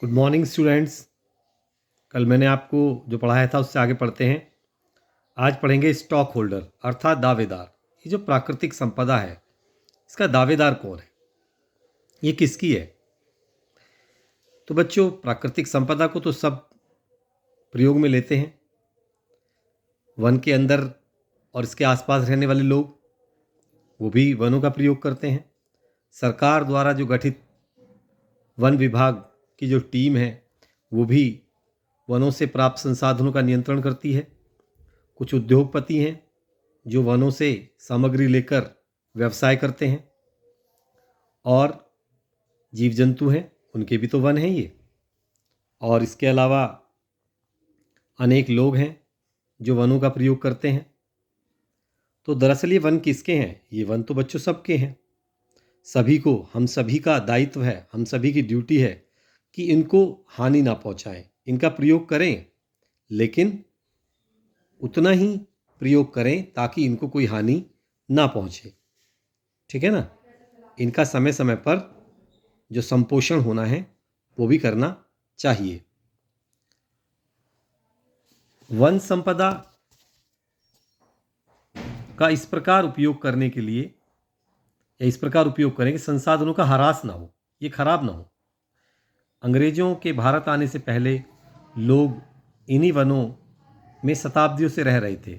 Good morning students. कल मैंने आपको जो पढ़ाया था उससे आगे पढ़ते हैं। आज पढ़ेंगे स्टॉक होल्डर अर्थात दावेदार। ये जो प्राकृतिक संपदा है इसका दावेदार कौन है, ये किसकी है। तो बच्चों, प्राकृतिक संपदा को तो सब प्रयोग में लेते हैं। वन के अंदर और इसके आसपास रहने वाले लोग वो भी वनों का प्रयोग करते हैं। सरकार द्वारा जो गठित वन विभाग की जो टीम है वो भी वनों से प्राप्त संसाधनों का नियंत्रण करती है। कुछ उद्योगपति हैं जो वनों से सामग्री लेकर व्यवसाय करते हैं, और जीव जंतु हैं उनके भी तो वन हैं ये। और इसके अलावा अनेक लोग हैं जो वनों का प्रयोग करते हैं। तो दरअसल ये वन किसके हैं? ये वन तो बच्चों सबके हैं। सभी को, हम सभी का दायित्व है, हम सभी की ड्यूटी है कि इनको हानि ना पहुंचाएं। इनका प्रयोग करें, लेकिन उतना ही प्रयोग करें ताकि इनको कोई हानि ना पहुंचे। ठीक है ना? इनका समय समय पर जो संपोषण होना है वो भी करना चाहिए। वन संपदा का इस प्रकार उपयोग करने के लिए, या इस प्रकार उपयोग करें कि संसाधनों का ह्रास ना हो, ये खराब ना हो। अंग्रेजों के भारत आने से पहले लोग इन्हीं वनों में शताब्दियों से रह रहे थे।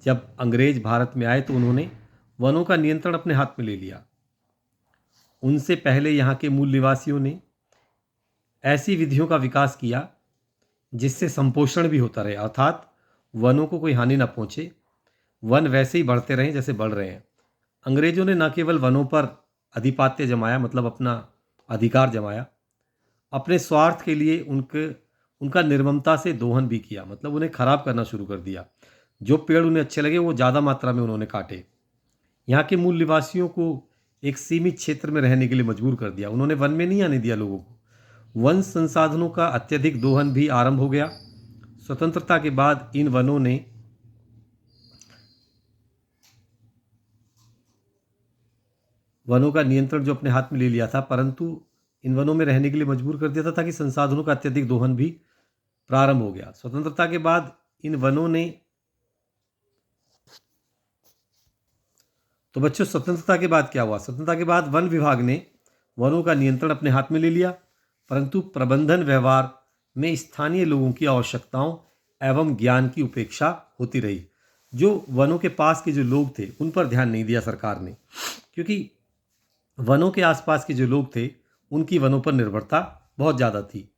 जब अंग्रेज भारत में आए तो उन्होंने वनों का नियंत्रण अपने हाथ में ले लिया। उनसे पहले यहाँ के मूल निवासियों ने ऐसी विधियों का विकास किया जिससे संपोषण भी होता रहे, अर्थात वनों को कोई हानि ना पहुंचे, वन वैसे ही बढ़ते रहें जैसे बढ़ रहे हैं। अंग्रेजों ने न केवल वनों पर अधिपत्य जमाया, मतलब अपना अधिकार जमाया, अपने स्वार्थ के लिए उनका निर्ममता से दोहन भी किया, मतलब उन्हें खराब करना शुरू कर दिया। जो पेड़ उन्हें अच्छे लगे वो ज़्यादा मात्रा में उन्होंने काटे। यहाँ के मूल निवासियों को एक सीमित क्षेत्र में रहने के लिए मजबूर कर दिया। उन्होंने वन में नहीं आने दिया लोगों को। वन संसाधनों का अत्यधिक दोहन भी आरंभ हो गया। स्वतंत्रता के बाद इन वनों ने वनों का नियंत्रण जो अपने हाथ में ले लिया था, परंतु इन वनों में रहने के लिए मजबूर कर दिया था ताकि संसाधनों का अत्यधिक दोहन भी प्रारंभ हो गया। स्वतंत्रता के बाद इन वनों ने, तो बच्चों स्वतंत्रता के बाद क्या हुआ? स्वतंत्रता के बाद वन विभाग ने वनों का नियंत्रण अपने हाथ में ले लिया, परंतु प्रबंधन व्यवहार में स्थानीय लोगों की आवश्यकताओं एवं ज्ञान की उपेक्षा होती रही। जो वनों के पास के जो लोग थे उन पर ध्यान नहीं दिया सरकार ने, क्योंकि वनों के आसपास के जो लोग थे उनकी वनों पर निर्भरता बहुत ज़्यादा थी।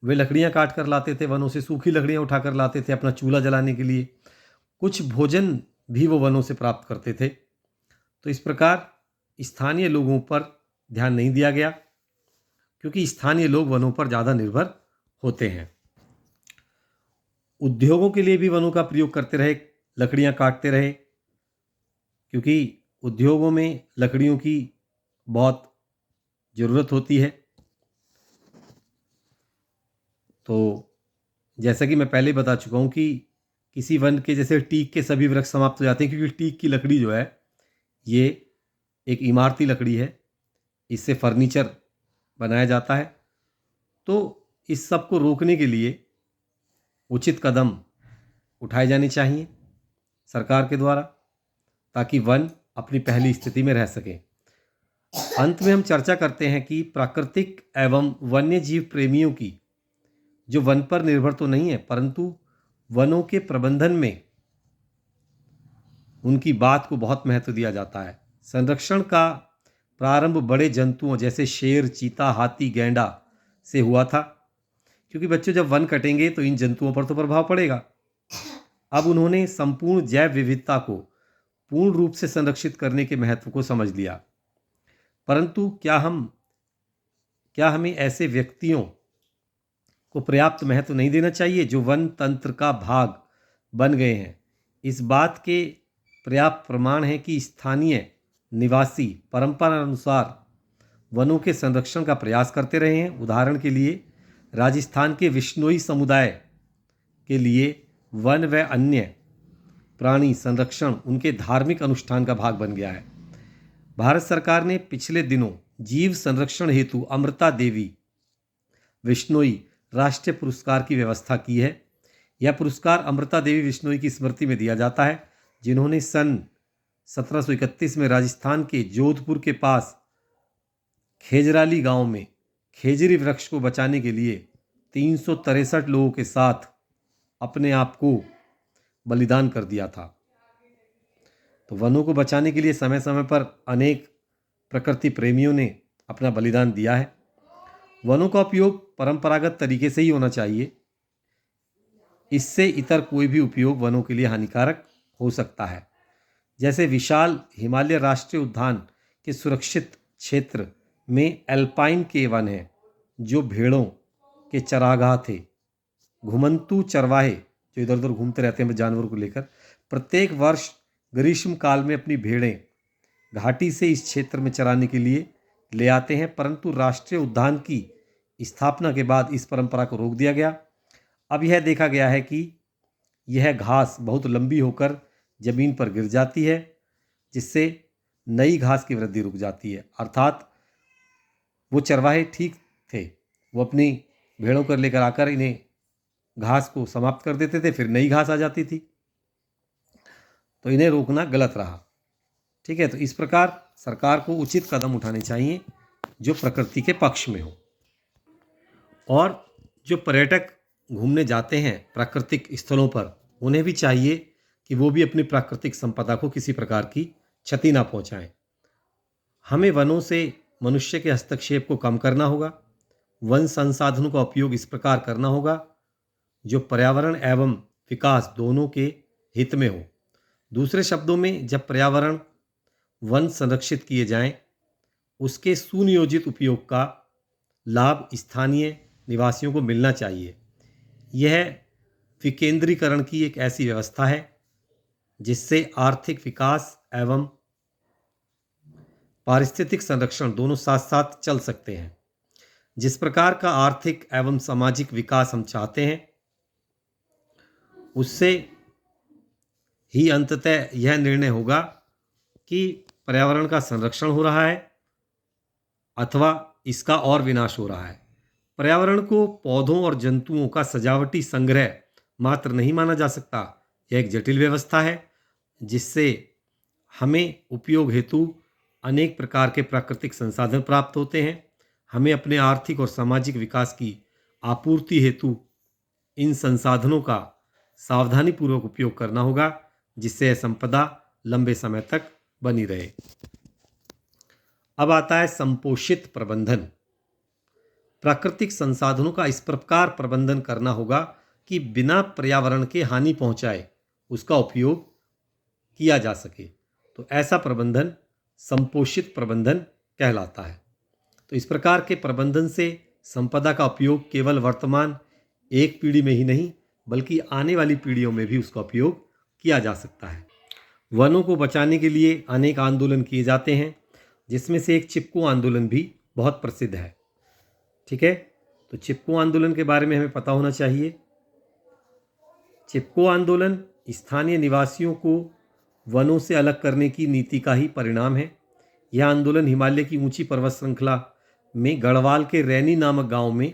वे लकड़ियाँ काट कर लाते थे, वनों से सूखी लकड़ियाँ उठा कर लाते थे अपना चूल्हा जलाने के लिए। कुछ भोजन भी वो वनों से प्राप्त करते थे। तो इस प्रकार स्थानीय लोगों पर ध्यान नहीं दिया गया, क्योंकि स्थानीय लोग वनों पर ज़्यादा निर्भर होते हैं। उद्योगों के लिए भी वनों का प्रयोग करते रहे, लकड़ियाँ काटते रहे, क्योंकि उद्योगों में लकड़ियों की बहुत ज़रूरत होती है। तो जैसा कि मैं पहले बता चुका हूँ कि किसी वन के, जैसे टीक के सभी वृक्ष समाप्त हो जाते हैं, क्योंकि टीक की लकड़ी जो है ये एक इमारती लकड़ी है, इससे फर्नीचर बनाया जाता है। तो इस सब को रोकने के लिए उचित कदम उठाए जाने चाहिए सरकार के द्वारा, ताकि वन अपनी पहली स्थिति में रह सके। अंत में हम चर्चा करते हैं कि प्राकृतिक एवं वन्य जीव प्रेमियों की, जो वन पर निर्भर तो नहीं है परंतु वनों के प्रबंधन में उनकी बात को बहुत महत्व दिया जाता है। संरक्षण का प्रारंभ बड़े जंतुओं जैसे शेर, चीता, हाथी, गैंडा से हुआ था, क्योंकि बच्चों जब वन कटेंगे तो इन जंतुओं पर तो प्रभाव पड़ेगा। अब उन्होंने संपूर्ण जैव विविधता को पूर्ण रूप से संरक्षित करने के महत्व को समझ लिया। परंतु क्या हमें ऐसे व्यक्तियों को पर्याप्त महत्व नहीं देना चाहिए जो वन तंत्र का भाग बन गए हैं? इस बात के पर्याप्त प्रमाण है कि स्थानीय निवासी परंपरा अनुसार वनों के संरक्षण का प्रयास करते रहे हैं। उदाहरण के लिए राजस्थान के विश्नोई समुदाय के लिए वन व अन्य प्राणी संरक्षण उनके धार्मिक अनुष्ठान का भाग बन गया है। भारत सरकार ने पिछले दिनों जीव संरक्षण हेतु अमृता देवी विश्नोई राष्ट्रीय पुरस्कार की व्यवस्था की है। यह पुरस्कार अमृता देवी विश्नोई की स्मृति में दिया जाता है, जिन्होंने सन 1731 में राजस्थान के जोधपुर के पास खेजराली गांव में खेजरी वृक्ष को बचाने के लिए 363 लोगों के साथ अपने आप को बलिदान कर दिया था। तो वनों को बचाने के लिए समय समय पर अनेक प्रकृति प्रेमियों ने अपना बलिदान दिया है। वनों का उपयोग परंपरागत तरीके से ही होना चाहिए। इससे इतर कोई भी उपयोग वनों के लिए हानिकारक हो सकता है। जैसे विशाल हिमालय राष्ट्रीय उद्यान के सुरक्षित क्षेत्र में एल्पाइन के वन हैं, जो भेड़ों के चरागाह थे। घुमंतू चरवाहे जो इधर उधर घूमते रहते हैं जानवरों को लेकर, प्रत्येक वर्ष ग्रीष्म काल में अपनी भेड़ें घाटी से इस क्षेत्र में चराने के लिए ले आते हैं, परंतु राष्ट्रीय उद्यान की स्थापना के बाद इस परंपरा को रोक दिया गया। अब यह देखा गया है कि यह घास बहुत लंबी होकर जमीन पर गिर जाती है, जिससे नई घास की वृद्धि रुक जाती है। अर्थात वो चरवाहे ठीक थे, वो अपनी भेड़ों को लेकर आकर इन्हें घास को समाप्त कर देते थे, फिर नई घास आ जाती थी। तो इन्हें रोकना गलत रहा। ठीक है, तो इस प्रकार सरकार को उचित कदम उठाने चाहिए जो प्रकृति के पक्ष में हो। और जो पर्यटक घूमने जाते हैं प्राकृतिक स्थलों पर, उन्हें भी चाहिए कि वो भी अपनी प्राकृतिक संपदा को किसी प्रकार की क्षति ना पहुंचाएं। हमें वनों से मनुष्य के हस्तक्षेप को कम करना होगा। वन संसाधनों का उपयोग इस प्रकार करना होगा जो पर्यावरण एवं विकास दोनों के हित में हो। दूसरे शब्दों में, जब पर्यावरण वन संरक्षित किए जाएं, उसके सुनियोजित उपयोग का लाभ स्थानीय निवासियों को मिलना चाहिए। यह विकेंद्रीकरण की एक ऐसी व्यवस्था है जिससे आर्थिक विकास एवं पारिस्थितिक संरक्षण दोनों साथ साथ चल सकते हैं। जिस प्रकार का आर्थिक एवं सामाजिक विकास हम चाहते हैं, उससे ही अंततः यह निर्णय होगा कि पर्यावरण का संरक्षण हो रहा है अथवा इसका और विनाश हो रहा है। पर्यावरण को पौधों और जंतुओं का सजावटी संग्रह मात्र नहीं माना जा सकता। यह एक जटिल व्यवस्था है जिससे हमें उपयोग हेतु अनेक प्रकार के प्राकृतिक संसाधन प्राप्त होते हैं। हमें अपने आर्थिक और सामाजिक विकास की आपूर्ति हेतु इन संसाधनों का सावधानीपूर्वक उपयोग करना होगा, जिससे यह संपदा लंबे समय तक बनी रहे। अब आता है संपोषित प्रबंधन। प्राकृतिक संसाधनों का इस प्रकार प्रबंधन करना होगा कि बिना पर्यावरण के हानि पहुंचाए उसका उपयोग किया जा सके। तो ऐसा प्रबंधन संपोषित प्रबंधन कहलाता है। तो इस प्रकार के प्रबंधन से संपदा का उपयोग केवल वर्तमान एक पीढ़ी में ही नहीं बल्कि आने वाली पीढ़ियों में भी उसका उपयोग किया जा सकता है। वनों को बचाने के लिए अनेक आंदोलन किए जाते हैं, जिसमें से एक चिपको आंदोलन भी बहुत प्रसिद्ध है। ठीक है, तो चिपको आंदोलन के बारे में हमें पता होना चाहिए। चिपको आंदोलन स्थानीय निवासियों को वनों से अलग करने की नीति का ही परिणाम है। यह आंदोलन हिमालय की ऊंची पर्वत श्रृंखला में गढ़वाल के रैनी नामक गांव में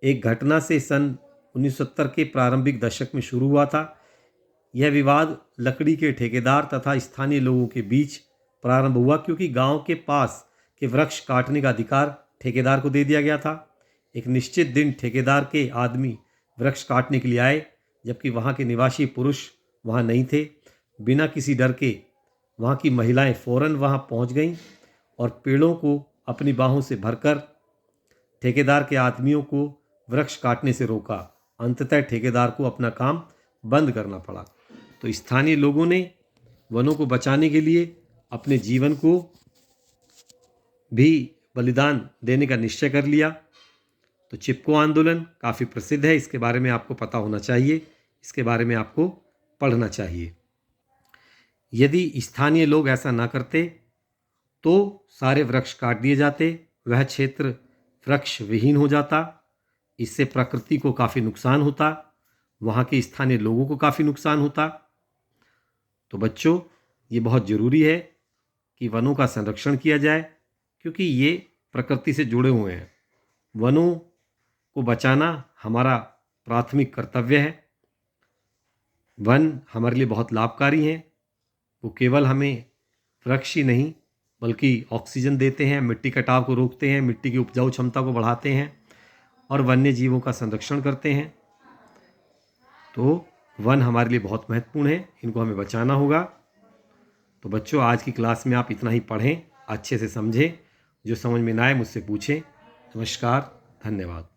एक घटना से सन 1970 के प्रारंभिक दशक में शुरू हुआ था। यह विवाद लकड़ी के ठेकेदार तथा स्थानीय लोगों के बीच प्रारंभ हुआ, क्योंकि गांव के पास के वृक्ष काटने का अधिकार ठेकेदार को दे दिया गया था। एक निश्चित दिन ठेकेदार के आदमी वृक्ष काटने के लिए आए, जबकि वहां के निवासी पुरुष वहां नहीं थे। बिना किसी डर के वहां की महिलाएं फौरन वहां पहुंच गईं और पेड़ों को अपनी बाहों से भरकर ठेकेदार के आदमियों को वृक्ष काटने से रोका। अंततः ठेकेदार को अपना काम बंद करना पड़ा। तो स्थानीय लोगों ने वनों को बचाने के लिए अपने जीवन को भी बलिदान देने का निश्चय कर लिया। तो चिपको आंदोलन काफ़ी प्रसिद्ध है, इसके बारे में आपको पता होना चाहिए, इसके बारे में आपको पढ़ना चाहिए। यदि स्थानीय लोग ऐसा ना करते तो सारे वृक्ष काट दिए जाते, वह क्षेत्र वृक्ष विहीन हो जाता। इससे प्रकृति को काफ़ी नुकसान होता, वहाँ के स्थानीय लोगों को काफ़ी नुकसान होता। तो बच्चों, ये बहुत ज़रूरी है कि वनों का संरक्षण किया जाए, क्योंकि ये प्रकृति से जुड़े हुए हैं। वनों को बचाना हमारा प्राथमिक कर्तव्य है। वन हमारे लिए बहुत लाभकारी हैं। वो केवल हमें वृक्ष ही नहीं बल्कि ऑक्सीजन देते हैं, मिट्टी कटाव को रोकते हैं, मिट्टी की उपजाऊ क्षमता को बढ़ाते हैं और वन्य जीवों का संरक्षण करते हैं। तो वन हमारे लिए बहुत महत्वपूर्ण है, इनको हमें बचाना होगा। तो बच्चों, आज की क्लास में आप इतना ही पढ़ें, अच्छे से समझें, जो समझ में ना आए मुझसे पूछें। नमस्कार, धन्यवाद।